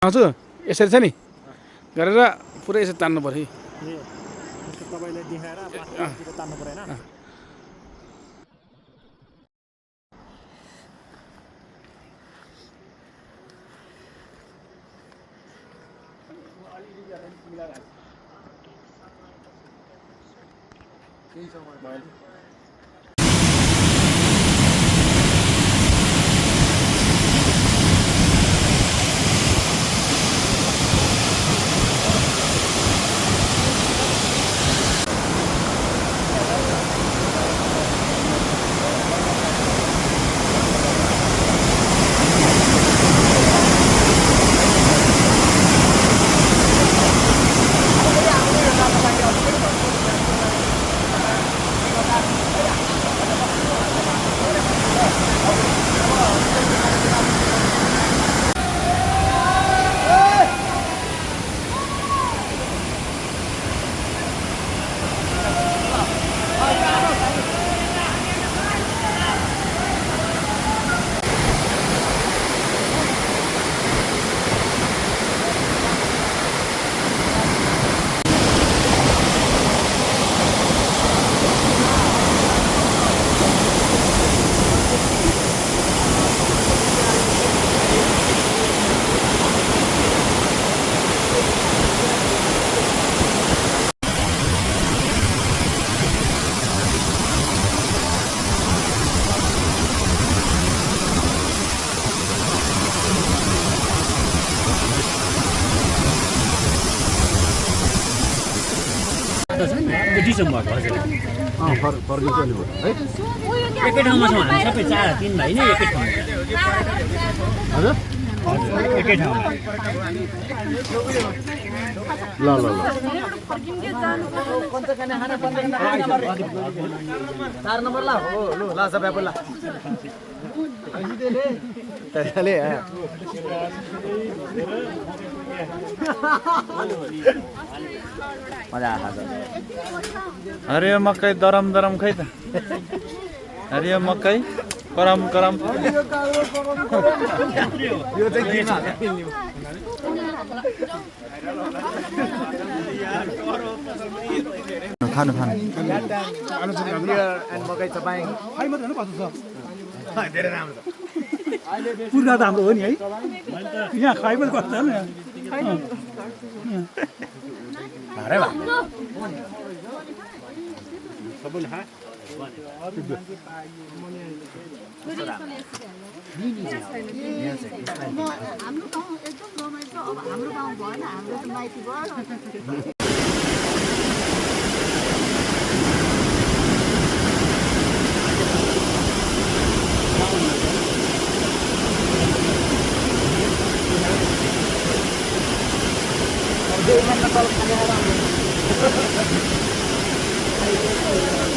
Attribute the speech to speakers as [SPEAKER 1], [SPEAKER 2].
[SPEAKER 1] देखाउँछु यसरी छ नि गरेर पुरै यसरी तान्नु पर्यो
[SPEAKER 2] तपाईले देखाएर पाँचतिर तान्नु पर्यो हैन
[SPEAKER 3] डिसेम्बर हजुर
[SPEAKER 2] फर्किन्छ नि है
[SPEAKER 3] एकै ठाउँमा छौँ हामी सबै तीन भाइ नै एकै ठाउँमा
[SPEAKER 2] हजुर
[SPEAKER 3] एकै ठाउँमा
[SPEAKER 2] ल ल ल
[SPEAKER 4] 4 नम्बर ला हो लो ला सबै बोला
[SPEAKER 2] त्यसले
[SPEAKER 4] मजा आछ
[SPEAKER 5] अरे मकै दरम दरम खै त अरे मकै करम करम
[SPEAKER 2] यो चाहिँ किन
[SPEAKER 5] खानु खानु
[SPEAKER 2] एन्ड मकै तपाईँ
[SPEAKER 1] खाइ मात्रै होइन कस्तो छ
[SPEAKER 2] धेरै राम्रो छ
[SPEAKER 1] पुर्खा त हाम्रो हो नि है यहाँ खाइ पनि कस्तो छ नि
[SPEAKER 2] भारै भा सबैले खा
[SPEAKER 6] हाम्रो गाउँ एकदम रमाइलो छ अब हाम्रो गाउँ भएन हाम्रो त माइती भयो
[SPEAKER 4] खाने